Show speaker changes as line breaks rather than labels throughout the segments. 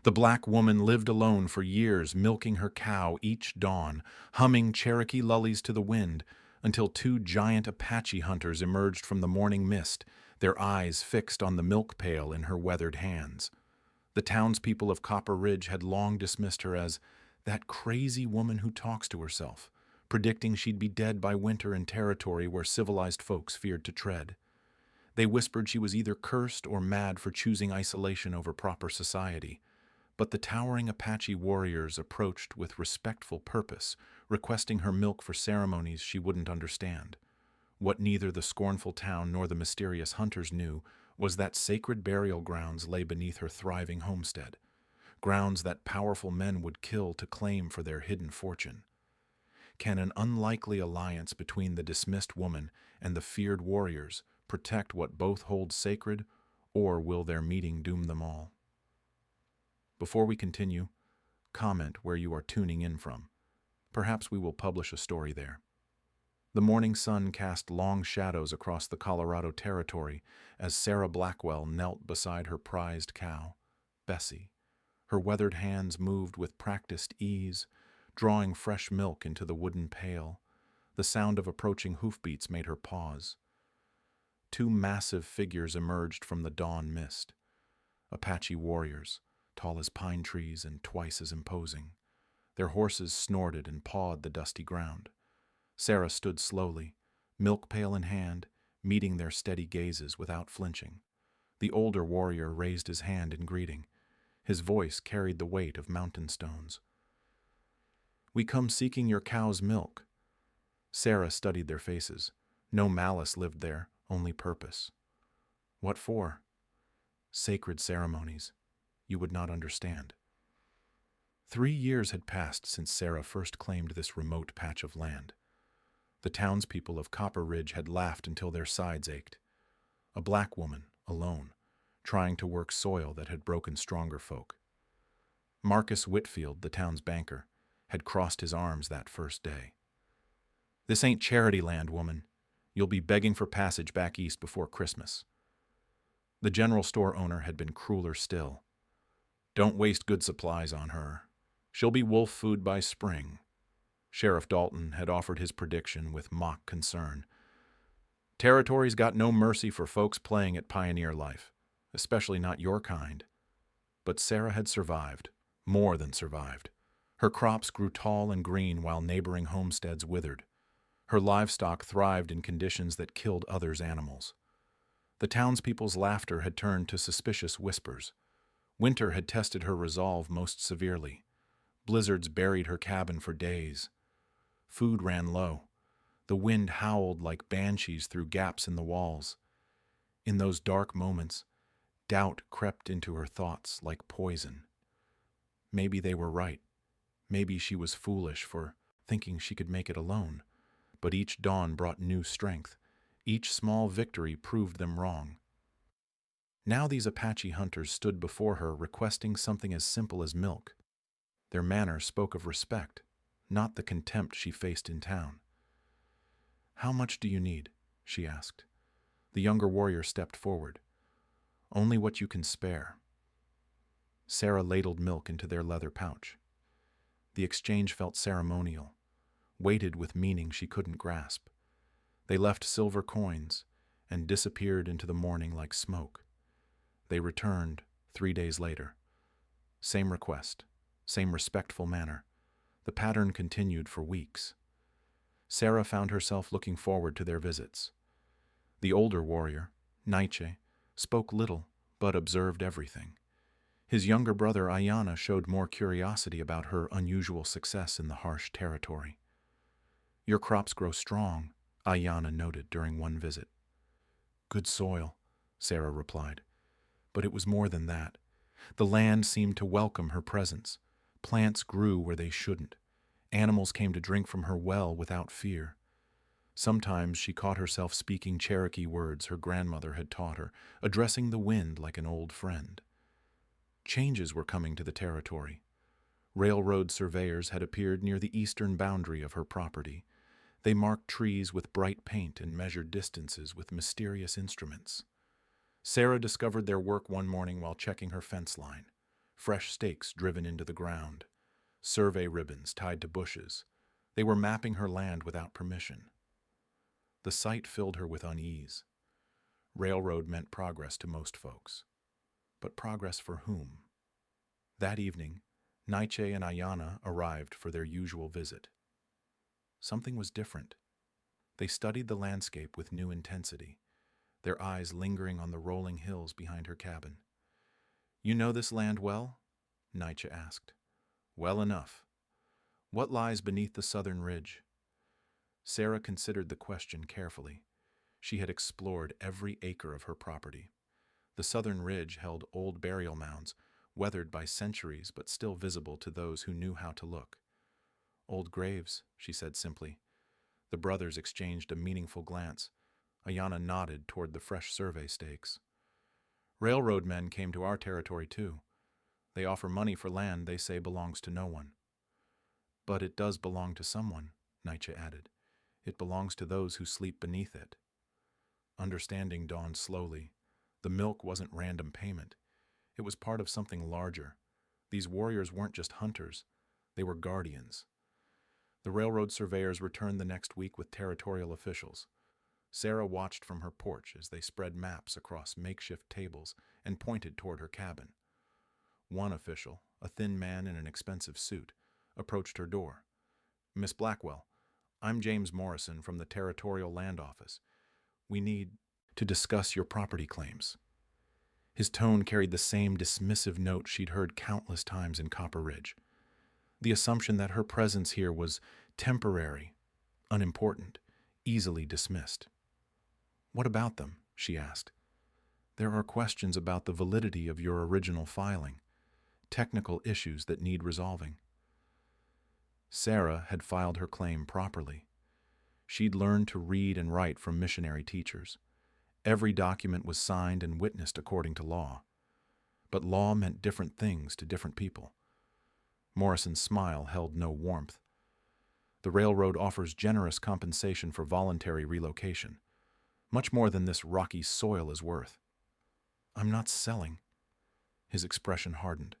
The black woman lived alone for years, milking her cow each dawn, humming Cherokee lullies to the wind, until two giant Apache hunters emerged from the morning mist, their eyes fixed on the milk pail in her weathered hands. The townspeople of Copper Ridge had long dismissed her as that crazy woman who talks to herself, predicting she'd be dead by winter in territory where civilized folks feared to tread. They whispered she was either cursed or mad for choosing isolation over proper society. But the towering Apache warriors approached with respectful purpose, requesting her milk for ceremonies she wouldn't understand. What neither the scornful town nor the mysterious hunters knew was that sacred burial grounds lay beneath her thriving homestead, grounds that powerful men would kill to claim for their hidden fortune. Can an unlikely alliance between the dismissed woman and the feared warriors protect what both hold sacred, or will their meeting doom them all? Before we continue, comment where you are tuning in from. Perhaps we will publish a story there. The morning sun cast long shadows across the Colorado Territory as Sarah Blackwell knelt beside her prized cow, Bessie. Her weathered hands moved with practiced ease, drawing fresh milk into the wooden pail. The sound of approaching hoofbeats made her pause. Two massive figures emerged from the dawn mist. Apache warriors, tall as pine trees and twice as imposing. Their horses snorted and pawed the dusty ground. Sarah stood slowly, milk pail in hand, meeting their steady gazes without flinching. The older warrior raised his hand in greeting. His voice carried the weight of mountain stones. "We come seeking your cow's milk." Sarah studied their faces. No malice lived there, only purpose. "What for?" "Sacred ceremonies. You would not understand." 3 years had passed since Sarah first claimed this remote patch of land. The townspeople of Copper Ridge had laughed until their sides ached. A black woman, alone, trying to work soil that had broken stronger folk. Marcus Whitfield, the town's banker, had crossed his arms that first day. "This ain't charity land, woman. You'll be begging for passage back east before Christmas." The general store owner had been crueler still. "Don't waste good supplies on her. She'll be wolf food by spring." Sheriff Dalton had offered his prediction with mock concern. "Territory's got no mercy for folks playing at pioneer life, especially not your kind." But Sarah had survived, more than survived. Her crops grew tall and green while neighboring homesteads withered. Her livestock thrived in conditions that killed others' animals. The townspeople's laughter had turned to suspicious whispers. Winter had tested her resolve most severely. Blizzards buried her cabin for days. Food ran low. The wind howled like banshees through gaps in the walls. In those dark moments, doubt crept into her thoughts like poison. Maybe they were right. Maybe she was foolish for thinking she could make it alone. But each dawn brought new strength. Each small victory proved them wrong. Now these Apache hunters stood before her requesting something as simple as milk. Their manner spoke of respect, not the contempt she faced in town. "How much do you need?" she asked. The younger warrior stepped forward. "Only what you can spare." Sarah ladled milk into their leather pouch. The exchange felt ceremonial, weighted with meaning she couldn't grasp. They left silver coins and disappeared into the morning like smoke. They returned 3 days later. Same request, same respectful manner. The pattern continued for weeks. Sarah found herself looking forward to their visits. The older warrior, Nietzsche, spoke little but observed everything. His younger brother Ayanna showed more curiosity about her unusual success in the harsh territory. "Your crops grow strong," Ayanna noted during one visit. "Good soil," Sarah replied. But it was more than that. The land seemed to welcome her presence. Plants grew where they shouldn't. Animals came to drink from her well without fear. Sometimes she caught herself speaking Cherokee words her grandmother had taught her, addressing the wind like an old friend. Changes were coming to the territory. Railroad surveyors had appeared near the eastern boundary of her property. They marked trees with bright paint and measured distances with mysterious instruments. Sarah discovered their work one morning while checking her fence line. fresh stakes driven into the ground, survey ribbons tied to bushes. They were mapping her land without permission. The sight filled her with unease. Railroad meant progress to most folks. But progress for whom? That evening, Nietzsche and Ayana arrived for their usual visit. Something was different. They studied the landscape with new intensity, their eyes lingering on the rolling hills behind her cabin. "You know this land well?" Nietzsche asked. "Well enough. What lies beneath the southern ridge?" Sarah considered the question carefully. She had explored every acre of her property. The southern ridge held old burial mounds, weathered by centuries but still visible to those who knew how to look. "Old graves," she said simply. The brothers exchanged a meaningful glance. Ayana nodded toward the fresh survey stakes. "Railroad men came to our territory too. They offer money for land they say belongs to no one." "But it does belong to someone," Nietzsche added. "It belongs to those who sleep beneath it." Understanding dawned slowly. The milk wasn't random payment. It was part of something larger. These warriors weren't just hunters. They were guardians. The railroad surveyors returned the next week with territorial officials. Sarah watched from her porch as they spread maps across makeshift tables and pointed toward her cabin. One official, a thin man in an expensive suit, approached her door. "Miss Blackwell, I'm James Morrison from the Territorial Land Office. We need to discuss your property claims." His tone carried the same dismissive note she'd heard countless times in Copper Ridge. The assumption that her presence here was temporary, unimportant, easily dismissed. "What about them?" she asked. "There are questions about the validity of your original filing, technical issues that need resolving." Sarah had filed her claim properly. She'd learned to read and write from missionary teachers. Every document was signed and witnessed according to law. But law meant different things to different people. Morrison's smile held no warmth. "The railroad offers generous compensation for voluntary relocation, much more than this rocky soil is worth." "I'm not selling." His expression hardened.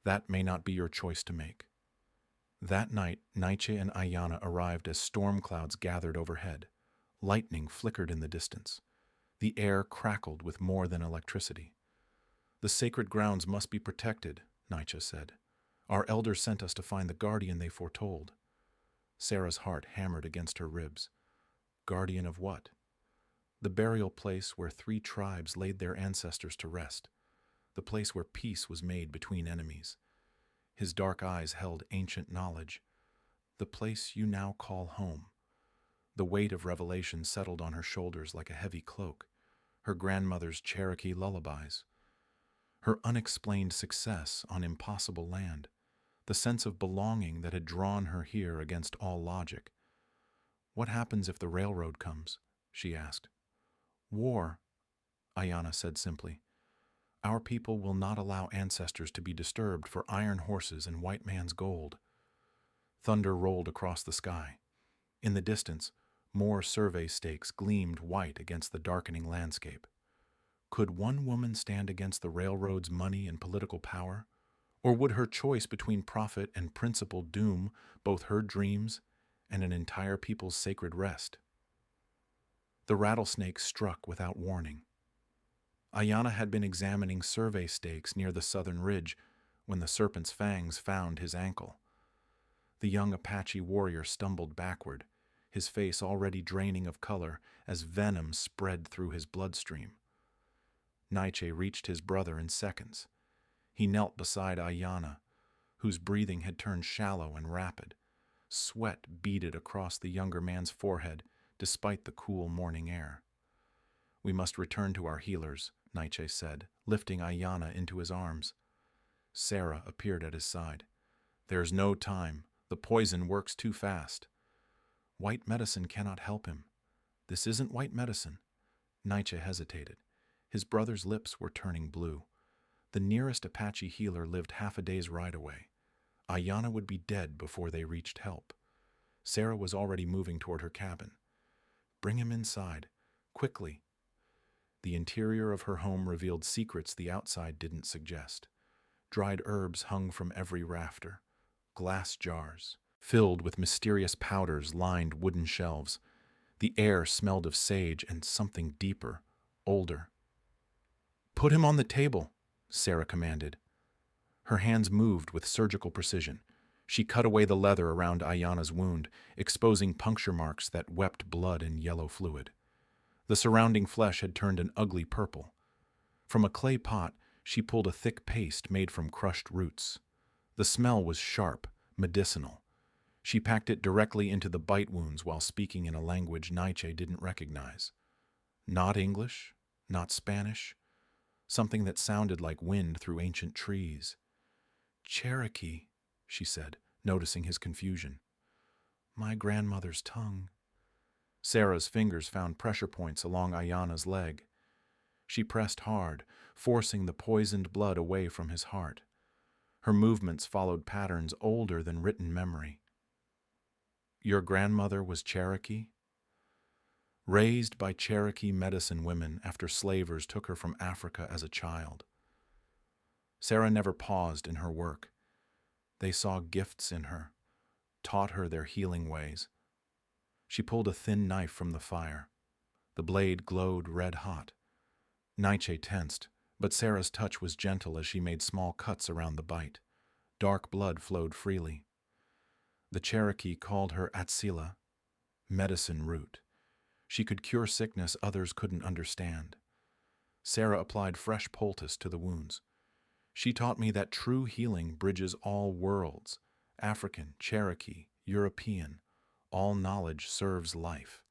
"That may not be your choice to make." That night, Nietzsche and Ayana arrived as storm clouds gathered overhead. Lightning flickered in the distance. The air crackled with more than electricity. "The sacred grounds must be protected," Nietzsche said. "Our elders sent us to find the guardian they foretold." Sarah's heart hammered against her ribs. Guardian of what? The burial place where 3 tribes laid their ancestors to rest. The place where peace was made between enemies. His dark eyes held ancient knowledge. The place you now call home. The weight of revelation settled on her shoulders like a heavy cloak. Her grandmother's Cherokee lullabies. Her unexplained success on impossible land. The sense of belonging that had drawn her here against all logic. "What happens if the railroad comes?" she asked. "War," Ayana said simply. "Our people will not allow ancestors to be disturbed for iron horses and white man's gold." Thunder rolled across the sky. In the distance, more survey stakes gleamed white against the darkening landscape. Could one woman stand against the railroad's money and political power? Or would her choice between profit and principle doom both her dreams and an entire people's sacred rest? The rattlesnake struck without warning. Ayana had been examining survey stakes near the southern ridge when the serpent's fangs found his ankle. The young Apache warrior stumbled backward, his face already draining of color as venom spread through his bloodstream. Nietzsche reached his brother in seconds. He knelt beside Ayana, whose breathing had turned shallow and rapid. Sweat beaded across the younger man's forehead despite the cool morning air. "We must return to our healers," Nietzsche said, lifting Ayana into his arms. Sarah appeared at his side. "There's no time. The poison works too fast." "White medicine cannot help him." "This isn't white medicine." Nietzsche hesitated. His brother's lips were turning blue. The nearest Apache healer lived half a day's ride away. Ayana would be dead before they reached help. Sarah was already moving toward her cabin. "Bring him inside. Quickly." The interior of her home revealed secrets the outside didn't suggest. Dried herbs hung from every rafter. Glass jars, filled with mysterious powders, lined wooden shelves. The air smelled of sage and something deeper, older. "Put him on the table," Sarah commanded. Her hands moved with surgical precision. She cut away the leather around Ayana's wound, exposing puncture marks that wept blood and yellow fluid. The surrounding flesh had turned an ugly purple. From a clay pot, she pulled a thick paste made from crushed roots. The smell was sharp, medicinal. She packed it directly into the bite wounds while speaking in a language Nietzsche didn't recognize. Not English, not Spanish, something that sounded like wind through ancient trees. "Cherokee," she said, noticing his confusion. "My grandmother's tongue." Sarah's fingers found pressure points along Ayana's leg. She pressed hard, forcing the poisoned blood away from his heart. Her movements followed patterns older than written memory. "Your grandmother was Cherokee?" "Raised by Cherokee medicine women after slavers took her from Africa as a child." Sarah never paused in her work. They saw gifts in her, taught her their healing ways. She pulled a thin knife from the fire. The blade glowed red hot. Nietzsche tensed, but Sarah's touch was gentle as she made small cuts around the bite. Dark blood flowed freely. The Cherokee called her Atsila, medicine root. She could cure sickness others couldn't understand. Sarah applied fresh poultice to the wounds. "She taught me that true healing bridges all worlds, African, Cherokee, European. All knowledge serves life."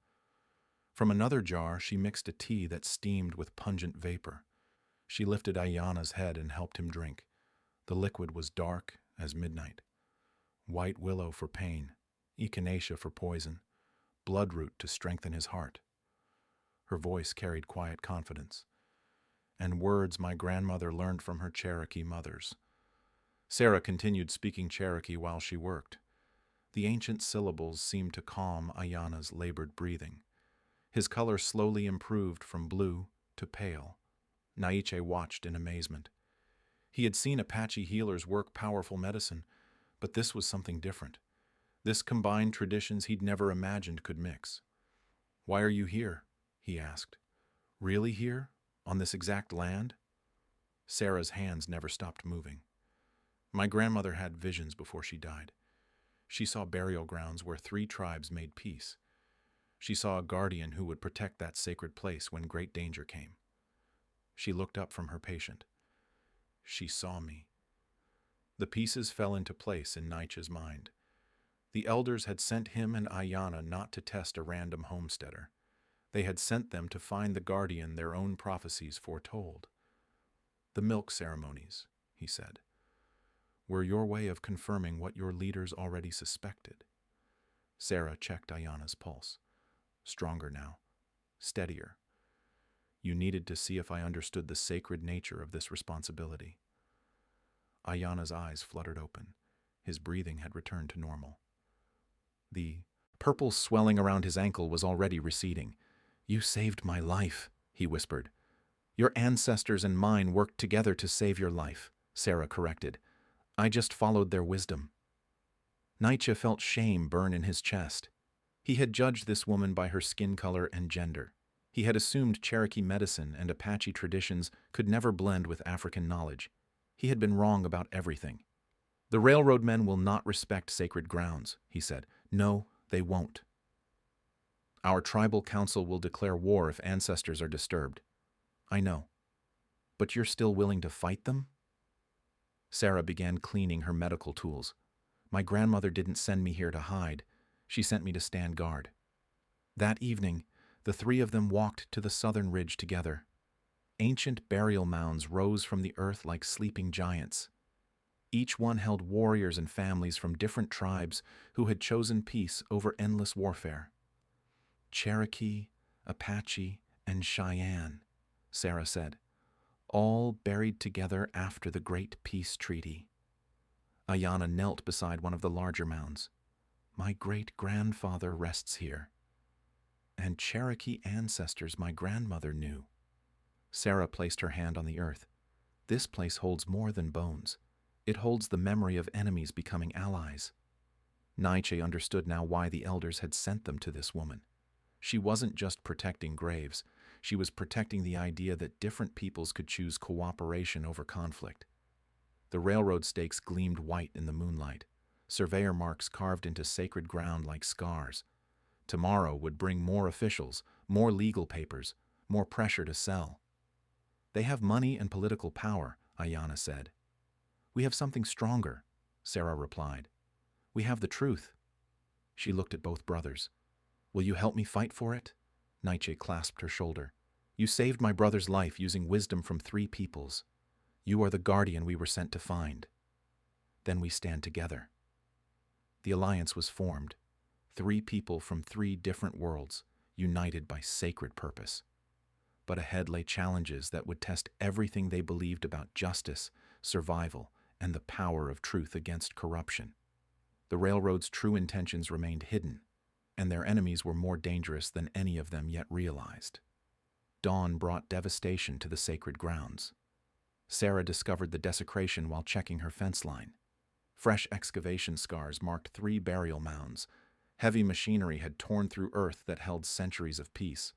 From another jar, she mixed a tea that steamed with pungent vapor. She lifted Ayana's head and helped him drink. The liquid was dark as midnight. White willow for pain, echinacea for poison, bloodroot to strengthen his heart. Her voice carried quiet confidence. "And words my grandmother learned from her Cherokee mothers." Sarah continued speaking Cherokee while she worked. The ancient syllables seemed to calm Ayana's labored breathing. His color slowly improved from blue to pale. Nietzsche watched in amazement. He had seen Apache healers work powerful medicine, but this was something different. This combined traditions he'd never imagined could mix. "Why are you here?" he asked. "Really here? On this exact land?" Sarah's hands never stopped moving. "My grandmother had visions before she died. She saw burial grounds where 3 tribes made peace. She saw a guardian who would protect that sacred place when great danger came." She looked up from her patient. "She saw me." The pieces fell into place in Nietzsche's mind. The elders had sent him and Ayana not to test a random homesteader. They had sent them to find the guardian their own prophecies foretold. "The milk ceremonies," he said, "were your way of confirming what your leaders already suspected." Sarah checked Ayana's pulse. Stronger now, steadier. "You needed to see if I understood the sacred nature of this responsibility." Ayana's eyes fluttered open. His breathing had returned to normal. The purple swelling around his ankle was already receding. "You saved my life," he whispered. "Your ancestors and mine worked together to save your life," Sarah corrected. "I just followed their wisdom." Nietzsche felt shame burn in his chest. He had judged this woman by her skin color and gender. He had assumed Cherokee medicine and Apache traditions could never blend with African knowledge. He had been wrong about everything. "The railroad men will not respect sacred grounds," he said. "No, they won't. Our tribal council will declare war if ancestors are disturbed." "I know. But you're still willing to fight them?" Sarah began cleaning her medical tools. "My grandmother didn't send me here to hide. She sent me to stand guard." That evening, the 3 of them walked to the southern ridge together. Ancient burial mounds rose from the earth like sleeping giants. Each one held warriors and families from different tribes who had chosen peace over endless warfare. "Cherokee, Apache, and Cheyenne," Sarah said, "all buried together after the Great Peace Treaty." Ayana knelt beside one of the larger mounds. "My great-grandfather rests here." "And Cherokee ancestors my grandmother knew." Sarah placed her hand on the earth. "This place holds more than bones. It holds the memory of enemies becoming allies. Nietzsche understood now why the elders had sent them to this woman. She wasn't just protecting graves, she was protecting the idea that different peoples could choose cooperation over conflict. The railroad stakes gleamed white in the moonlight, surveyor marks carved into sacred ground like scars. Tomorrow would bring more officials, more legal papers, more pressure to sell. They have money and political power, Ayanna said. We have something stronger, Sarah replied. We have the truth. She looked at both brothers. Will you help me fight for it? Nietzsche clasped her shoulder. You saved my brother's life using wisdom from 3 peoples. You are the guardian we were sent to find. Then we stand together. The alliance was formed. 3 people from 3 different worlds, united by sacred purpose. But ahead lay challenges that would test everything they believed about justice, survival, and the power of truth against corruption. The railroad's true intentions remained hidden, and their enemies were more dangerous than any of them yet realized. Dawn brought devastation to the sacred grounds. Sarah discovered the desecration while checking her fence line. Fresh excavation scars marked 3 burial mounds. Heavy machinery had torn through earth that held centuries of peace.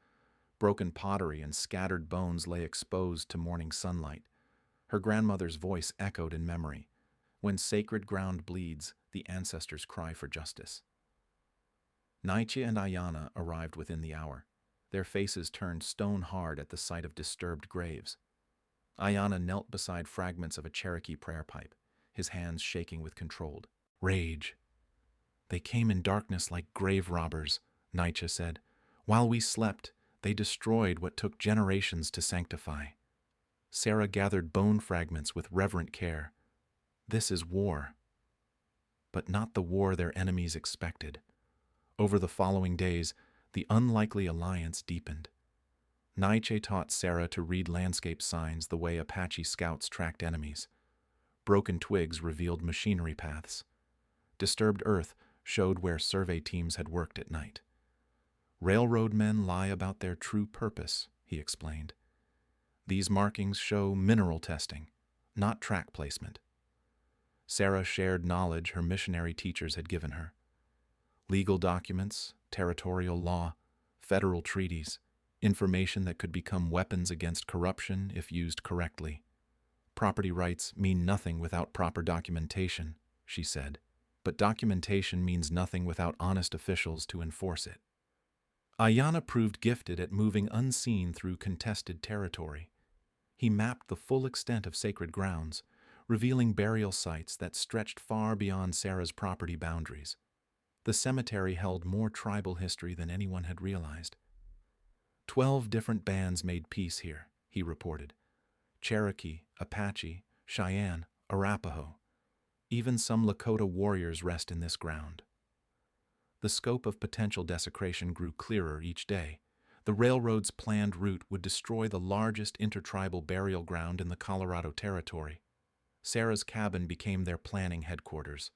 Broken pottery and scattered bones lay exposed to morning sunlight. Her grandmother's voice echoed in memory. When sacred ground bleeds, the ancestors cry for justice. Nietzsche and Ayanna arrived within the hour. Their faces turned stone hard at the sight of disturbed graves. Ayanna knelt beside fragments of a Cherokee prayer pipe, his hands shaking with controlled rage. They came in darkness like grave robbers, Nietzsche said. While we slept, they destroyed what took generations to sanctify. Sarah gathered bone fragments with reverent care. This is war. But not the war their enemies expected. Over the following days, the unlikely alliance deepened. Nietzsche taught Sarah to read landscape signs the way Apache scouts tracked enemies. Broken twigs revealed machinery paths. Disturbed earth showed where survey teams had worked at night. Railroad men lie about their true purpose, he explained. These markings show mineral testing, not track placement. Sarah shared knowledge her missionary teachers had given her. Legal documents, territorial law, federal treaties, information that could become weapons against corruption if used correctly. Property rights mean nothing without proper documentation, she said, but documentation means nothing without honest officials to enforce it. Ayanna proved gifted at moving unseen through contested territory. He mapped the full extent of sacred grounds, revealing burial sites that stretched far beyond Sarah's property boundaries. The cemetery held more tribal history than anyone had realized. 12 different bands made peace here, he reported. Cherokee, Apache, Cheyenne, Arapaho. Even some Lakota warriors rest in this ground. The scope of potential desecration grew clearer each day. The railroad's planned route would destroy the largest intertribal burial ground in the Colorado Territory. Sarah's cabin became their planning headquarters.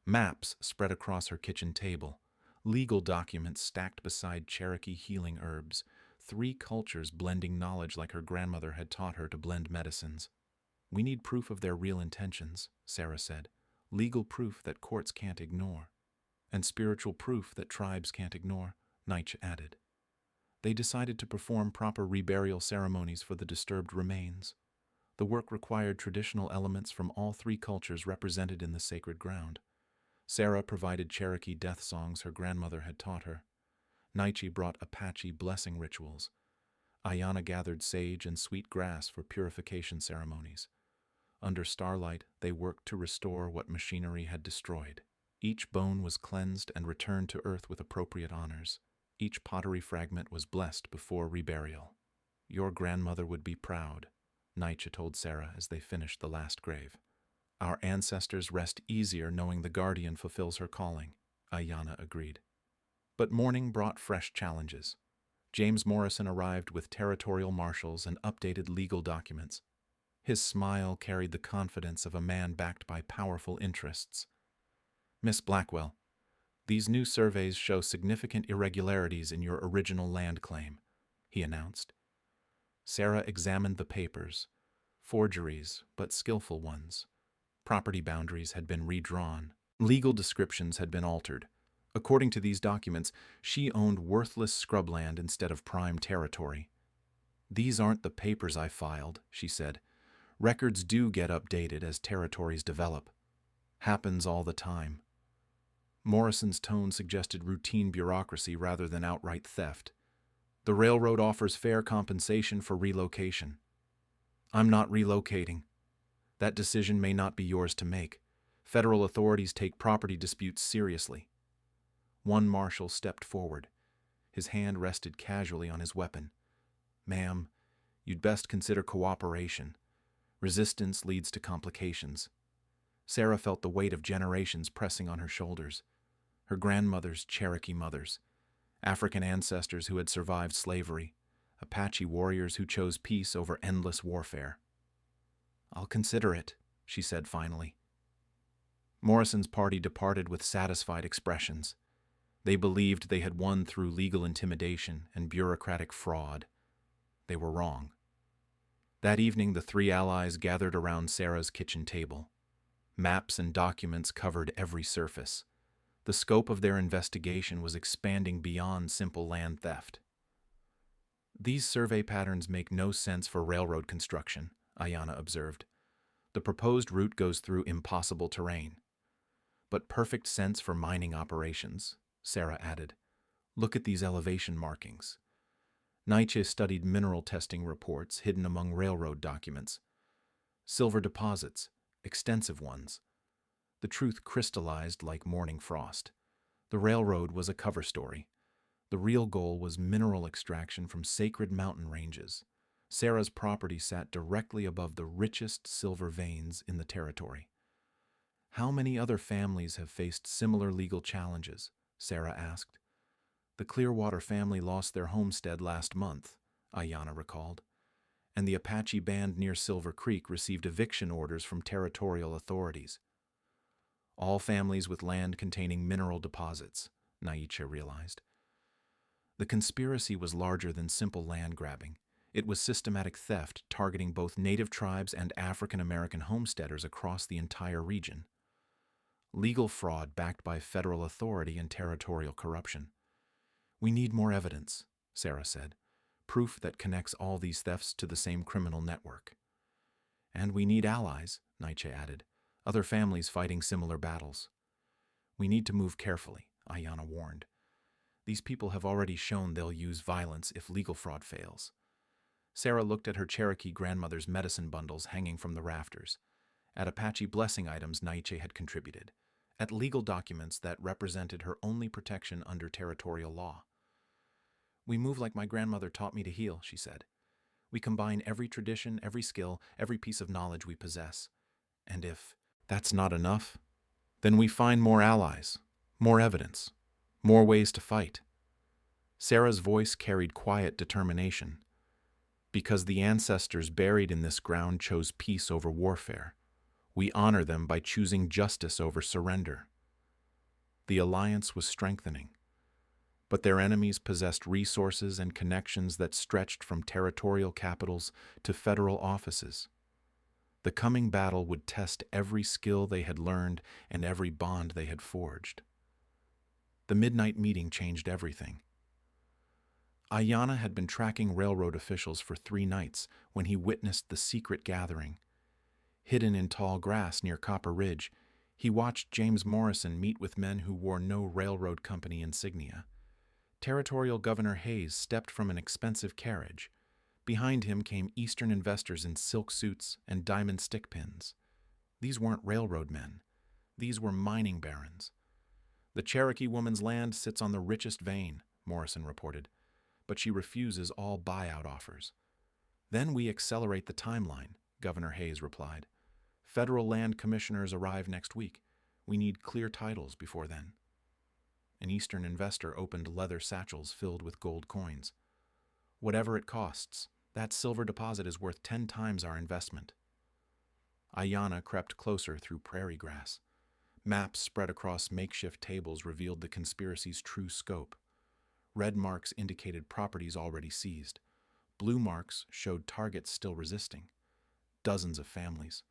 Maps spread across her kitchen table. Legal documents stacked beside Cherokee healing herbs. 3 cultures blending knowledge like her grandmother had taught her to blend medicines. We need proof of their real intentions, Sarah said. Legal proof that courts can't ignore. And spiritual proof that tribes can't ignore, Nietzsche added. They decided to perform proper reburial ceremonies for the disturbed remains. The work required traditional elements from all 3 cultures represented in the sacred ground. Sarah provided Cherokee death songs her grandmother had taught her. Nietzsche brought Apache blessing rituals. Ayanna gathered sage and sweet grass for purification ceremonies. Under starlight, they worked to restore what machinery had destroyed. Each bone was cleansed and returned to earth with appropriate honors. Each pottery fragment was blessed before reburial. Your grandmother would be proud, Nietzsche told Sarah as they finished the last grave. Our ancestors rest easier knowing the guardian fulfills her calling, Ayanna agreed. But morning brought fresh challenges. James Morrison arrived with territorial marshals and updated legal documents. His smile carried the confidence of a man backed by powerful interests. Miss Blackwell, these new surveys show significant irregularities in your original land claim, he announced. Sarah examined the papers, forgeries, but skillful ones. Property boundaries had been redrawn. Legal descriptions had been altered. According to these documents, she owned worthless scrubland instead of prime territory. "These aren't the papers I filed," she said. "Records do get updated as territories develop. Happens all the time." Morrison's tone suggested routine bureaucracy rather than outright theft. "The railroad offers fair compensation for relocation." "I'm not relocating. That decision may not be yours to make. Federal authorities take property disputes seriously." One marshal stepped forward. His hand rested casually on his weapon. "Ma'am, you'd best consider cooperation. Resistance leads to complications." Sarah felt the weight of generations pressing on her shoulders. Her grandmother's Cherokee mothers, African ancestors who had survived slavery, Apache warriors who chose peace over endless warfare. "I'll consider it," she said finally. Morrison's party departed with satisfied expressions. They believed they had won through legal intimidation and bureaucratic fraud. They were wrong. That evening, the three allies gathered around Sarah's kitchen table. Maps and documents covered every surface. The scope of their investigation was expanding beyond simple land theft. "These survey patterns make no sense for railroad construction," Ayanna observed. "The proposed route goes through impossible terrain." "But perfect sense for mining operations," Sarah added. "Look at these elevation markings." Nietzsche studied mineral testing reports hidden among railroad documents. Silver deposits, extensive ones. The truth crystallized like morning frost. The railroad was a cover story. The real goal was mineral extraction from sacred mountain ranges. Sarah's property sat directly above the richest silver veins in the territory. "How many other families have faced similar legal challenges?" Sarah asked. "The Clearwater family lost their homestead last month," Ayanna recalled. "And the Apache band near Silver Creek received eviction orders from territorial authorities." "All families with land containing mineral deposits," Nietzsche realized. The conspiracy was larger than simple land grabbing. It was systematic theft targeting both native tribes and African American homesteaders across the entire region. Legal fraud backed by federal authority and territorial corruption. "We need more evidence," Sarah said. "Proof that connects all these thefts to the same criminal network." "And we need allies," Nietzsche added. "Other families fighting similar battles." "We need to move carefully," Ayanna warned. "These people have already shown they'll use violence if legal fraud fails." Sarah looked at her Cherokee grandmother's medicine bundles hanging from the rafters, at Apache blessing items Nietzsche had contributed, at legal documents that represented her only protection under territorial law. "We move like my grandmother taught me to heal," she said. "We combine every tradition, every skill, every piece of knowledge we possess. And if that's not enough, then we find more allies, more evidence, more ways to fight." Sarah's voice carried quiet determination. "Because the ancestors buried in this ground chose peace over warfare. We honor them by choosing justice over surrender." The alliance was strengthening, but their enemies possessed resources and connections that stretched from territorial capitals to federal offices. The coming battle would test every skill they had learned and every bond they had forged. The midnight meeting changed everything. Ayanna had been tracking railroad officials for 3 nights when he witnessed the secret gathering. Hidden in tall grass near Copper Ridge, he watched James Morrison meet with men who wore no railroad company insignia. Territorial Governor Hayes stepped from an expensive carriage. Behind him came Eastern investors in silk suits and diamond stick pins. These weren't railroad men. These were mining barons. "The Cherokee woman's land sits on the richest vein," Morrison reported, "but she refuses all buyout offers." "Then we accelerate the timeline," Governor Hayes replied. "Federal land commissioners arrive next week. We need clear titles before then." An Eastern investor opened leather satchels filled with gold coins. "Whatever it costs, that silver deposit is worth 10 times our investment." Ayanna crept closer through prairie grass. Maps spread across makeshift tables revealed the conspiracy's true scope. Red marks indicated properties already seized. Blue marks showed targets still resisting. Dozens of families.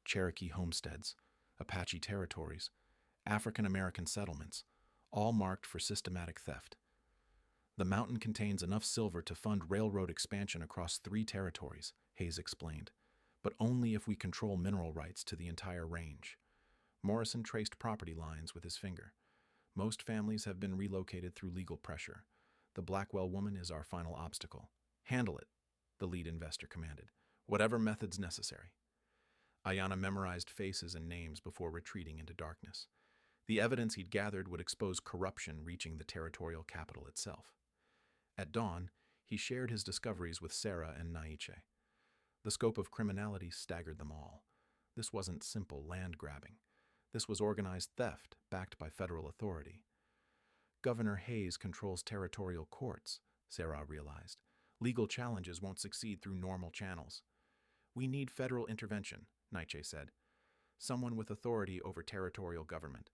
Cherokee homesteads, Apache territories, African American settlements, all marked for systematic theft. The mountain contains enough silver to fund railroad expansion across 3 territories, Hayes explained, but only if we control mineral rights to the entire range. Morrison traced property lines with his finger. Most families have been relocated through legal pressure. The Blackwell woman is our final obstacle. Handle it, the lead investor commanded. Whatever methods necessary. Ayanna memorized faces and names before retreating into darkness. The evidence he'd gathered would expose corruption reaching the territorial capital itself. At dawn, he shared his discoveries with Sarah and Naiche. The scope of criminality staggered them all. This wasn't simple land grabbing. This was organized theft backed by federal authority. Governor Hayes controls territorial courts, Sarah realized. Legal challenges won't succeed through normal channels. We need federal intervention, Naiche said. Someone with authority over territorial government.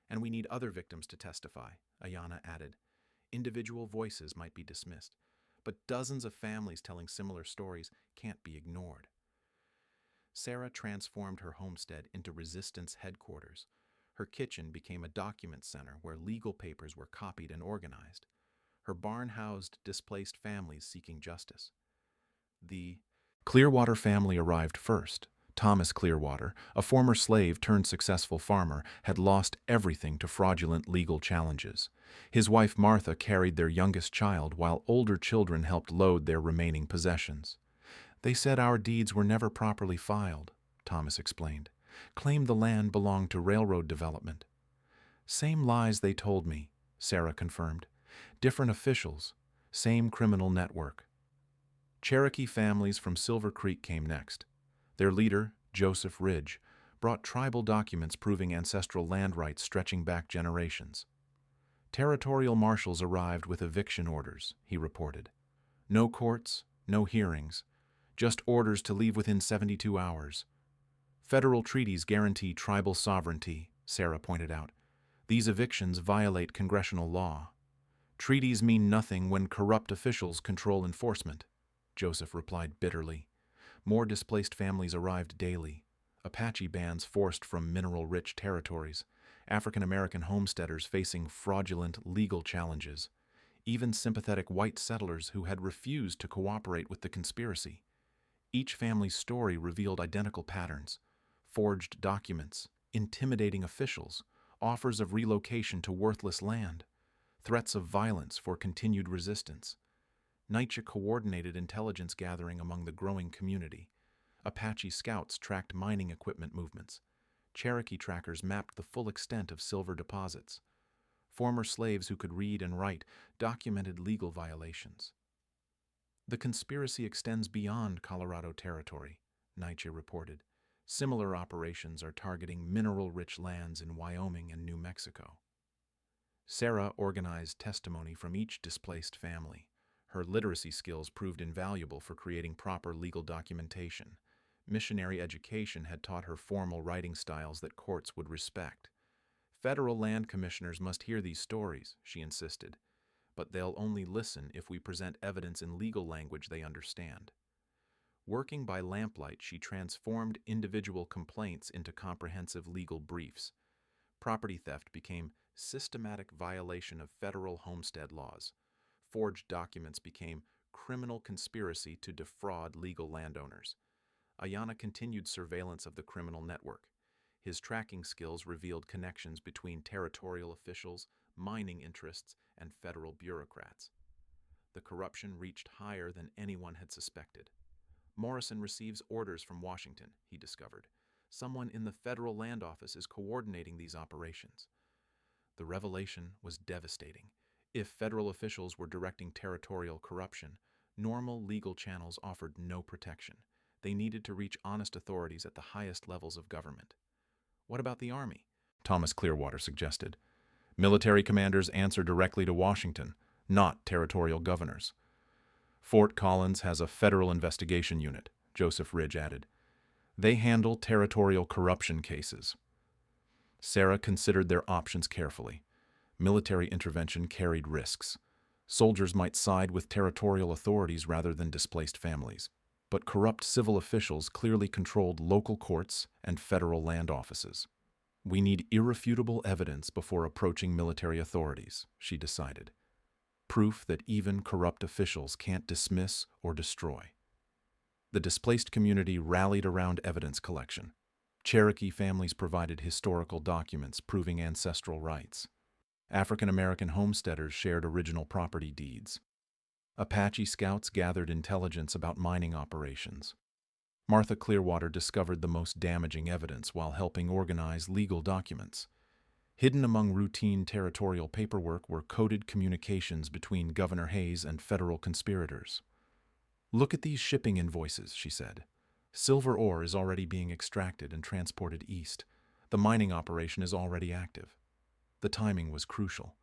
And we need other victims to testify, Ayanna added. Individual voices might be dismissed, but dozens of families telling similar stories can't be ignored. Sarah transformed her homestead into resistance headquarters. Her kitchen became a document center where legal papers were copied and organized. Her barn housed displaced families seeking justice. The Clearwater family arrived first. Thomas Clearwater, a former slave turned successful farmer, had lost everything to fraudulent legal challenges. His wife Martha carried their youngest child while older children helped load their remaining possessions. They said our deeds were never properly filed, Thomas explained. Claimed the land belonged to railroad development. Same lies they told me, Sarah confirmed. Different officials, same criminal network. Cherokee families from Silver Creek came next. Their leader, Joseph Ridge, brought tribal documents proving ancestral land rights stretching back generations. Territorial marshals arrived with eviction orders, he reported. No courts, no hearings, just orders to leave within 72 hours. Federal treaties guarantee tribal sovereignty, Sarah pointed out. These evictions violate congressional law. Treaties mean nothing when corrupt officials control enforcement, Joseph replied bitterly. More displaced families arrived daily. Apache bands forced from mineral-rich territories. African American homesteaders facing fraudulent legal challenges. Even sympathetic white settlers who had refused to cooperate with the conspiracy. Each family's story revealed identical patterns. Forged documents, intimidating officials, offers of relocation to worthless land, threats of violence for continued resistance. Naiche coordinated intelligence gathering among the growing community. Apache scouts tracked mining equipment movements. Cherokee trackers mapped the full extent of silver deposits. Former slaves who could read and write documented legal violations. The conspiracy extends beyond Colorado territory, Naiche reported. Similar operations are targeting mineral-rich lands in Wyoming and New Mexico. Sarah organized testimony from each displaced family. Her literacy skills proved invaluable for creating proper legal documentation. Missionary education had taught her formal writing styles that courts would respect. Federal land commissioners must hear these stories, she insisted, but they'll only listen if we present evidence in legal language they understand. Working by lamplight, she transformed individual complaints into comprehensive legal briefs. Property theft became systematic violation of federal homestead laws. Forged documents became criminal conspiracy to defraud legal landowners. Ayanna continued surveillance of the criminal network. His tracking skills revealed connections between territorial officials, mining interests, and federal bureaucrats. The corruption reached higher than anyone had suspected. Morrison receives orders from Washington, he discovered. Someone in the federal land office is coordinating these operations. The revelation was devastating. If federal officials were directing territorial corruption, normal legal channels offered no protection. They needed to reach honest authorities at the highest levels of government. What about the Army? Thomas Clearwater suggested. Military commanders answer directly to Washington, not territorial governors. Fort Collins has a federal investigation unit, Joseph Ridge added. They handle territorial corruption cases. Sarah considered their options carefully. Military intervention carried risks. Soldiers might side with territorial authorities rather than displaced families. but corrupt civil officials clearly controlled local courts and federal land offices. We need irrefutable evidence before approaching military authorities, she decided. Proof that even corrupt officials can't dismiss or destroy. The displaced community rallied around evidence collection. Cherokee families provided historical documents proving ancestral rights. African American homesteaders shared original property deeds. Apache scouts gathered intelligence about mining operations. Martha Clearwater discovered the most damaging evidence while helping organize legal documents. Hidden among routine territorial paperwork were coded communications between Governor Hayes and federal conspirators. "Look at these shipping invoices," she said. "Silver ore is already being extracted and transported east. The mining operation is already active." The timing was crucial.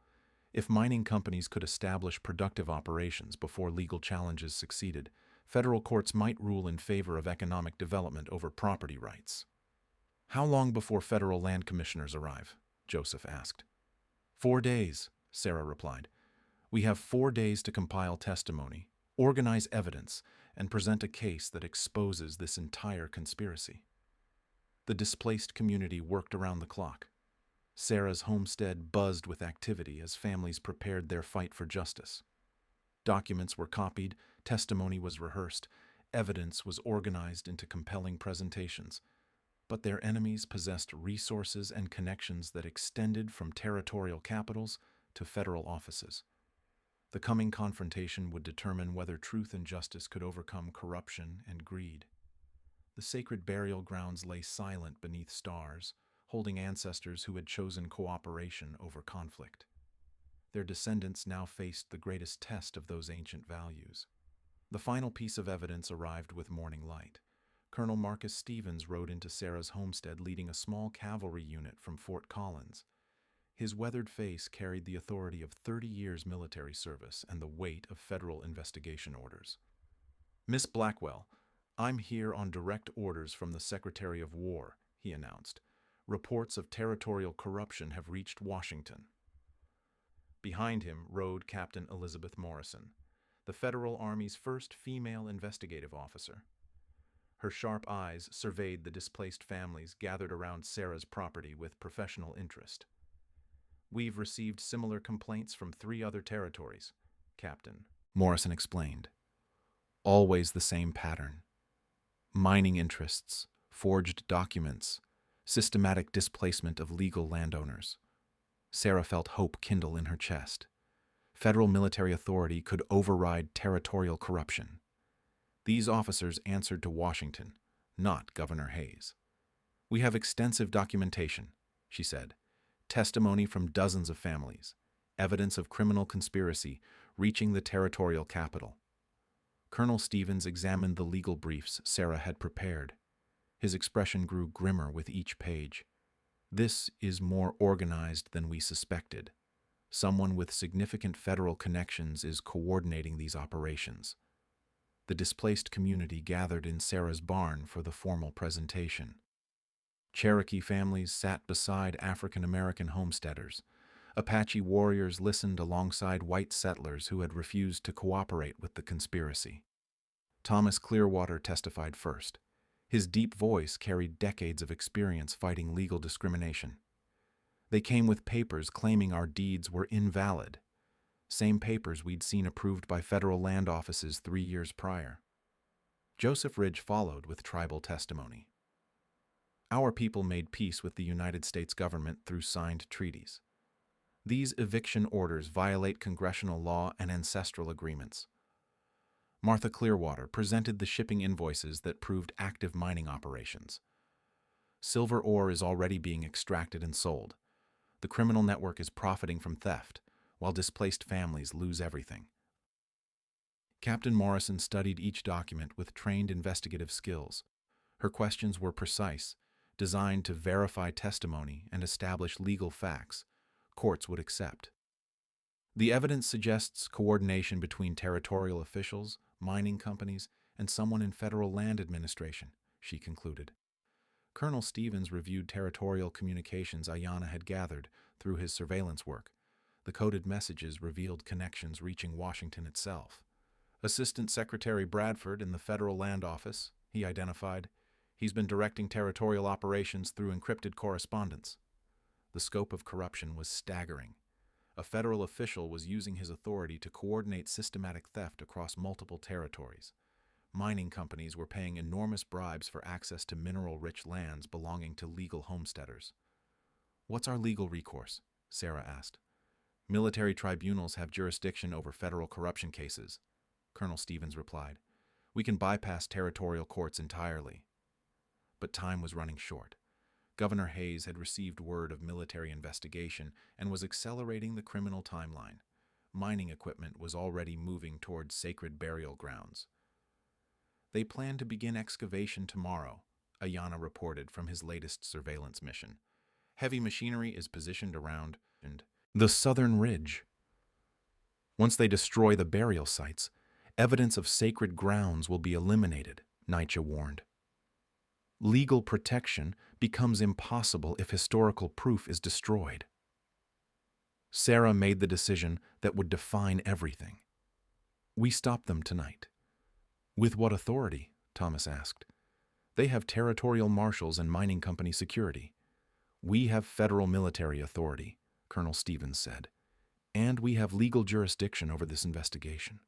If mining companies could establish productive operations before legal challenges succeeded, federal courts might rule in favor of economic development over property rights. "How long before federal land commissioners arrive?" Joseph asked. 4 days, Sarah replied. "We have 4 days to compile testimony, organize evidence, and present a case that exposes this entire conspiracy." The displaced community worked around the clock. Sarah's homestead buzzed with activity as families prepared their fight for justice. Documents were copied, testimony was rehearsed, evidence was organized into compelling presentations. But their enemies possessed resources and connections that extended from territorial capitals to federal offices. The coming confrontation would determine whether truth and justice could overcome corruption and greed. The sacred burial grounds lay silent beneath stars, holding ancestors who had chosen cooperation over conflict. Their descendants now faced the greatest test of those ancient values. The final piece of evidence arrived with morning light. Colonel Marcus Stevens rode into Sarah's homestead leading a small cavalry unit from Fort Collins. His weathered face carried the authority of 30 years military service and the weight of federal investigation orders. "Miss Blackwell, I'm here on direct orders from the Secretary of War," he announced. "Reports of territorial corruption have reached Washington." Behind him rode Captain Elizabeth Morrison, the Federal Army's first female investigative officer. Her sharp eyes surveyed the displaced families gathered around Sarah's property with professional interest. "We've received similar complaints from 3 other territories," Captain Morrison explained. "Always the same pattern. Mining interests, forged documents, systematic displacement of legal landowners." Sarah felt hope kindle in her chest. Federal military authority could override territorial corruption. These officers answered to Washington, not Governor Hayes. "We have extensive documentation," she said. "Testimony from dozens of families, evidence of criminal conspiracy reaching the territorial capital." Colonel Stevens examined the legal briefs Sarah had prepared. His expression grew grimmer with each page. "This is more organized than we suspected. Someone with significant federal connections is coordinating these operations." The displaced community gathered in Sarah's barn for the formal presentation. Cherokee families sat beside African American homesteaders. Apache warriors listened alongside white settlers who had refused to cooperate with the conspiracy. Thomas Clearwater testified first. His deep voice carried decades of experience fighting legal discrimination. "They came with papers claiming our deeds were invalid. Same papers we'd seen approved by federal land offices 3 years prior." Joseph Ridge followed with tribal testimony. "Our people made peace with the United States government through signed treaties. These eviction orders violate congressional law and ancestral agreements." Martha Clearwater presented the shipping invoices that proved active mining operations. "Silver ore is already being extracted and sold. The criminal network is profiting from theft, while displaced families lose everything." Captain Morrison studied each document with trained investigative skills. Her questions were precise, designed to verify testimony and establish legal facts courts would accept. "The evidence suggests coordination between territorial officials, mining companies, and someone in federal land administration," she concluded. Colonel Stevens reviewed territorial communications Ayanna had gathered through his surveillance work. The coded messages revealed connections reaching Washington itself. Assistant Secretary Bradford in the Federal Land Office, he identified. He's been directing territorial operations through encrypted correspondence. The scope of corruption was staggering. A federal official was using his authority to coordinate systematic theft across multiple territories. Mining companies were paying enormous bribes for access to mineral-rich lands belonging to legal homesteaders. "What's our legal recourse?" Sarah asked. "Military tribunals have jurisdiction over federal corruption cases," Colonel Stevens replied. "We can bypass territorial courts entirely." But time was running short. Governor Hayes had received word of military investigation and was accelerating the criminal timeline. Mining equipment was already moving towards sacred burial grounds. "They plan to begin excavation tomorrow," Ayana reported from his latest surveillance mission. "Heavy machinery is positioned around the southern ridge. Once they destroy the burial sites, evidence of sacred grounds will be eliminated," Nietzsche warned. "Legal protection becomes impossible if historical proof is destroyed." Sarah made the decision that would define everything. "We stop them tonight." "With what authority?" Thomas asked. "They have territorial marshals and mining company security." "We have federal military authority," Colonel Stevens said, "and we have legal jurisdiction over this investigation."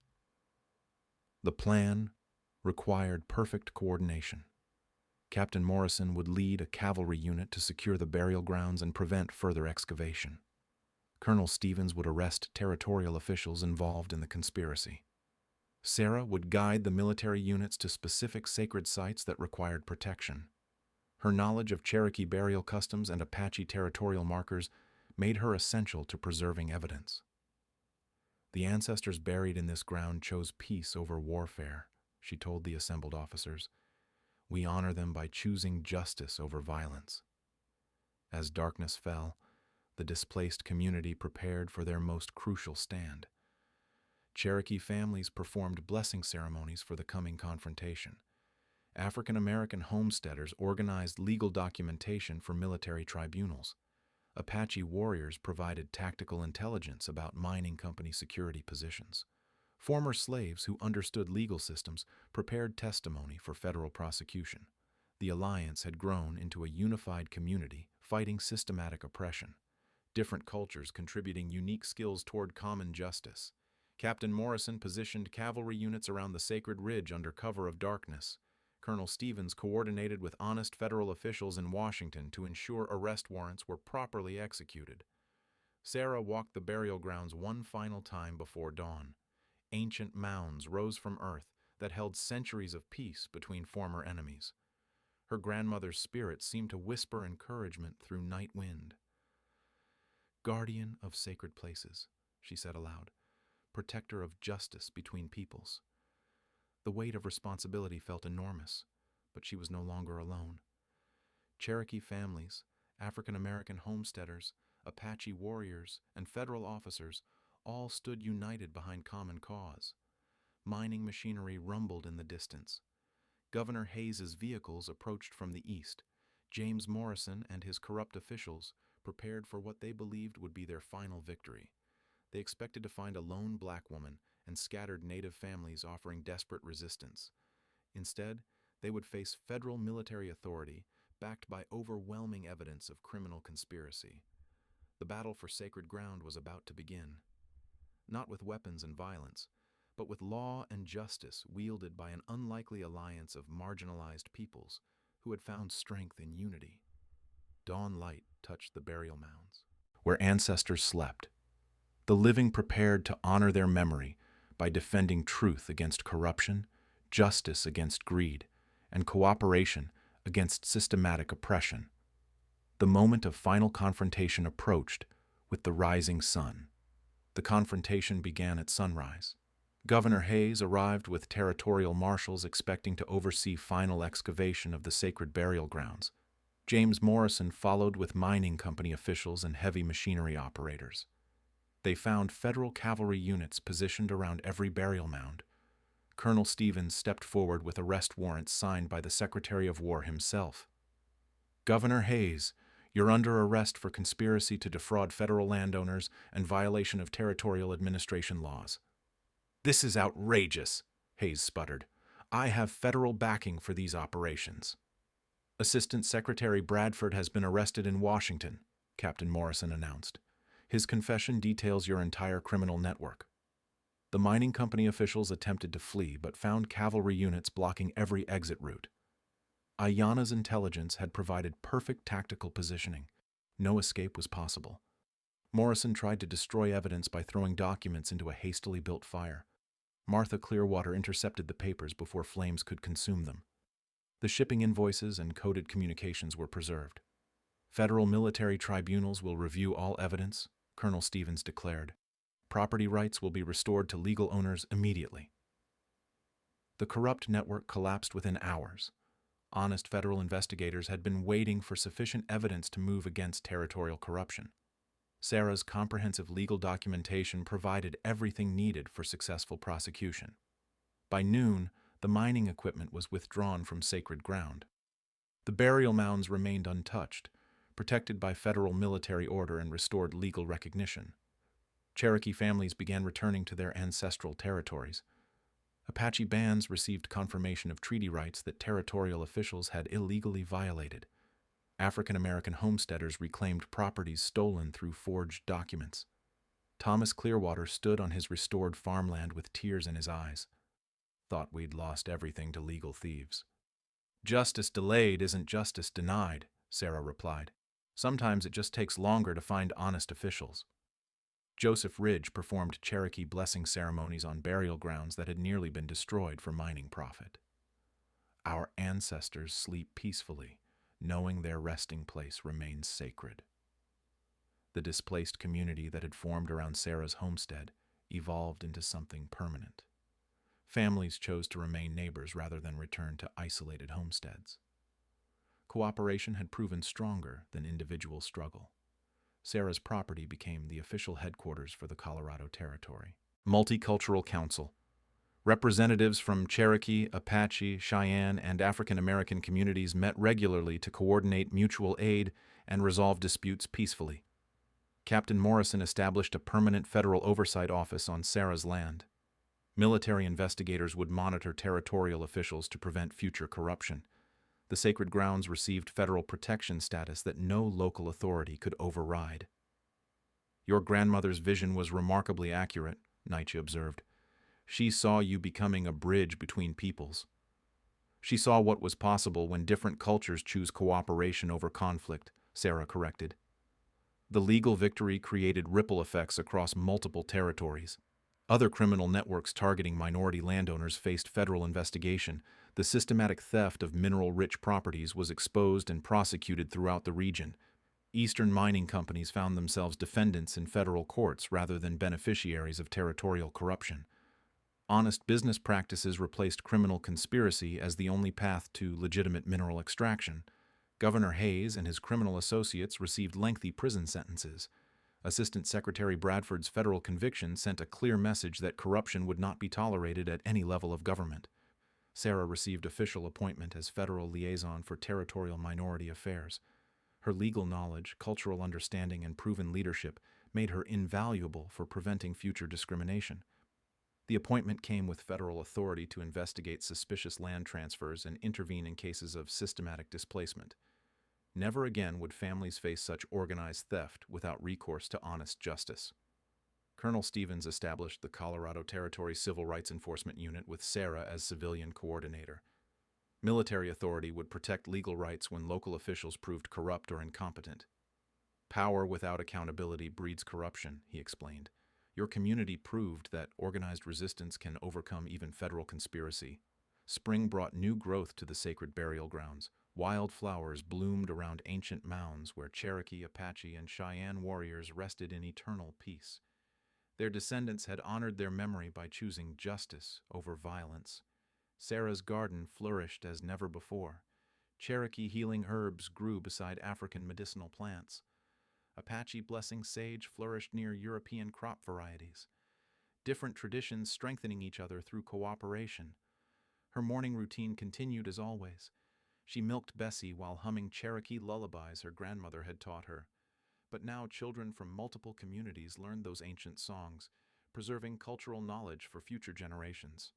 The plan required perfect coordination. Captain Morrison would lead a cavalry unit to secure the burial grounds and prevent further excavation. Colonel Stevens would arrest territorial officials involved in the conspiracy. Sarah would guide the military units to specific sacred sites that required protection. Her knowledge of Cherokee burial customs and Apache territorial markers made her essential to preserving evidence. "The ancestors buried in this ground chose peace over warfare," she told the assembled officers. "We honor them by choosing justice over violence." As darkness fell, the displaced community prepared for their most crucial stand. Cherokee families performed blessing ceremonies for the coming confrontation. African American homesteaders organized legal documentation for military tribunals. Apache warriors provided tactical intelligence about mining company security positions. Former slaves who understood legal systems prepared testimony for federal prosecution. The alliance had grown into a unified community fighting systematic oppression. Different cultures contributing unique skills toward common justice. Captain Morrison positioned cavalry units around the sacred ridge under cover of darkness. Colonel Stevens coordinated with honest federal officials in Washington to ensure arrest warrants were properly executed. Sarah walked the burial grounds one final time before dawn. Ancient mounds rose from earth that held centuries of peace between former enemies. Her grandmother's spirit seemed to whisper encouragement through night wind. "Guardian of sacred places," she said aloud, "protector of justice between peoples." The weight of responsibility felt enormous, but she was no longer alone. Cherokee families, African American homesteaders, Apache warriors, and federal officers all stood united behind common cause. Mining machinery rumbled in the distance. Governor Hayes's vehicles approached from the east. James Morrison and his corrupt officials prepared for what they believed would be their final victory. They expected to find a lone black woman and scattered native families offering desperate resistance. Instead, they would face federal military authority backed by overwhelming evidence of criminal conspiracy. The battle for sacred ground was about to begin. Not with weapons and violence, but with law and justice wielded by an unlikely alliance of marginalized peoples who had found strength in unity. Dawn light touched the burial mounds, where ancestors slept. The living prepared to honor their memory by defending truth against corruption, justice against greed, and cooperation against systematic oppression. The moment of final confrontation approached with the rising sun. The confrontation began at sunrise. Governor Hayes arrived with territorial marshals expecting to oversee final excavation of the sacred burial grounds. James Morrison followed with mining company officials and heavy machinery operators. They found federal cavalry units positioned around every burial mound. Colonel Stevens stepped forward with arrest warrants signed by the Secretary of War himself. "Governor Hayes, you're under arrest for conspiracy to defraud federal landowners and violation of territorial administration laws." "This is outrageous," Hayes sputtered. "I have federal backing for these operations." "Assistant Secretary Bradford has been arrested in Washington," Captain Morrison announced. "His confession details your entire criminal network." The mining company officials attempted to flee but found cavalry units blocking every exit route. Ayana's intelligence had provided perfect tactical positioning. No escape was possible. Morrison tried to destroy evidence by throwing documents into a hastily built fire. Martha Clearwater intercepted the papers before flames could consume them. The shipping invoices and coded communications were preserved. "Federal military tribunals will review all evidence," Colonel Stevens declared. "Property rights will be restored to legal owners immediately." The corrupt network collapsed within hours. Honest federal investigators had been waiting for sufficient evidence to move against territorial corruption. Sarah's comprehensive legal documentation provided everything needed for successful prosecution. By noon, the mining equipment was withdrawn from sacred ground. The burial mounds remained untouched, protected by federal military order and restored legal recognition. Cherokee families began returning to their ancestral territories. Apache bands received confirmation of treaty rights that territorial officials had illegally violated. African American homesteaders reclaimed properties stolen through forged documents. Thomas Clearwater stood on his restored farmland with tears in his eyes. "Thought we'd lost everything to legal thieves." "Justice delayed isn't justice denied," Sarah replied. "Sometimes it just takes longer to find honest officials." Joseph Ridge performed Cherokee blessing ceremonies on burial grounds that had nearly been destroyed for mining profit. "Our ancestors sleep peacefully, knowing their resting place remains sacred." The displaced community that had formed around Sarah's homestead evolved into something permanent. Families chose to remain neighbors rather than return to isolated homesteads. Cooperation had proven stronger than individual struggle. Sarah's property became the official headquarters for the Colorado Territory. Multicultural Council. Representatives from Cherokee, Apache, Cheyenne, and African American communities met regularly to coordinate mutual aid and resolve disputes peacefully. Captain Morrison established a permanent federal oversight office on Sarah's land. Military investigators would monitor territorial officials to prevent future corruption. The sacred grounds received federal protection status that no local authority could override. "Your grandmother's vision was remarkably accurate," Nietzsche observed. "She saw you becoming a bridge between peoples." "She saw what was possible when different cultures choose cooperation over conflict," Sarah corrected. The legal victory created ripple effects across multiple territories. Other criminal networks targeting minority landowners faced federal investigation. The systematic theft of mineral-rich properties was exposed and prosecuted throughout the region. Eastern mining companies found themselves defendants in federal courts rather than beneficiaries of territorial corruption. Honest business practices replaced criminal conspiracy as the only path to legitimate mineral extraction. Governor Hayes and his criminal associates received lengthy prison sentences. Assistant Secretary Bradford's federal conviction sent a clear message that corruption would not be tolerated at any level of government. Sarah received official appointment as federal liaison for territorial minority affairs. Her legal knowledge, cultural understanding, and proven leadership made her invaluable for preventing future discrimination. The appointment came with federal authority to investigate suspicious land transfers and intervene in cases of systematic displacement. Never again would families face such organized theft without recourse to honest justice. Colonel Stevens established the Colorado Territory Civil Rights Enforcement Unit with Sarah as civilian coordinator. Military authority would protect legal rights when local officials proved corrupt or incompetent. "Power without accountability breeds corruption," he explained. "Your community proved that organized resistance can overcome even federal conspiracy." Spring brought new growth to the sacred burial grounds. Wild flowers bloomed around ancient mounds where Cherokee, Apache, and Cheyenne warriors rested in eternal peace. Their descendants had honored their memory by choosing justice over violence. Sarah's garden flourished as never before. Cherokee healing herbs grew beside African medicinal plants. Apache blessing sage flourished near European crop varieties. Different traditions strengthening each other through cooperation. Her morning routine continued as always. She milked Bessie while humming Cherokee lullabies her grandmother had taught her. But now children from multiple communities learned those ancient songs, preserving cultural knowledge for future generations.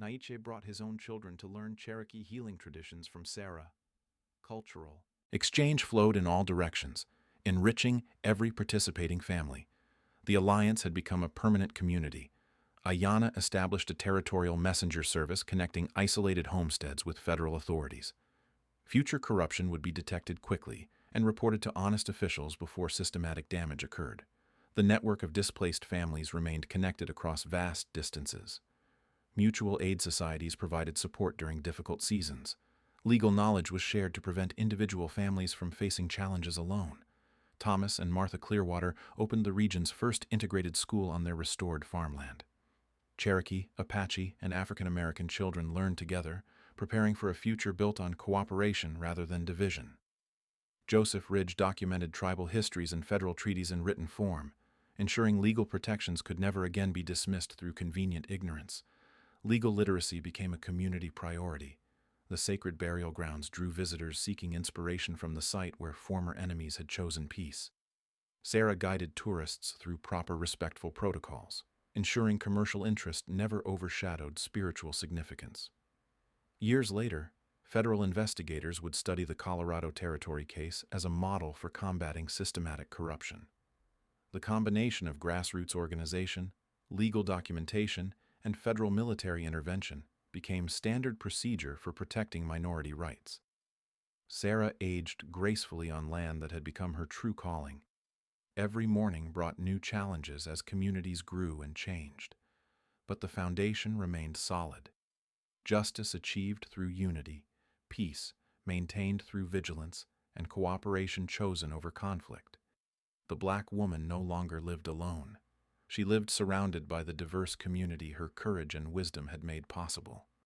Naiche brought his own children to learn Cherokee healing traditions from Sarah. Cultural exchange flowed in all directions, enriching every participating family. The alliance had become a permanent community. Ayana established a territorial messenger service connecting isolated homesteads with federal authorities. Future corruption would be detected quickly and reported to honest officials before systematic damage occurred. The network of displaced families remained connected across vast distances. Mutual aid societies provided support during difficult seasons. Legal knowledge was shared to prevent individual families from facing challenges alone. Thomas and Martha Clearwater opened the region's first integrated school on their restored farmland. Cherokee, Apache, and African American children learned together, preparing for a future built on cooperation rather than division. Joseph Ridge documented tribal histories and federal treaties in written form, ensuring legal protections could never again be dismissed through convenient ignorance. Legal literacy became a community priority. The sacred burial grounds drew visitors seeking inspiration from the site where former enemies had chosen peace. Sarah guided tourists through proper respectful protocols, ensuring commercial interest never overshadowed spiritual significance. Years later, federal investigators would study the Colorado Territory case as a model for combating systematic corruption. The combination of grassroots organization, legal documentation, and federal military intervention became standard procedure for protecting minority rights. Sarah aged gracefully on land that had become her true calling. Every morning brought new challenges as communities grew and changed. But the foundation remained solid. Justice achieved through unity, peace maintained through vigilance, and cooperation chosen over conflict. The Black woman no longer lived alone. She lived surrounded by the diverse community her courage and wisdom had made possible.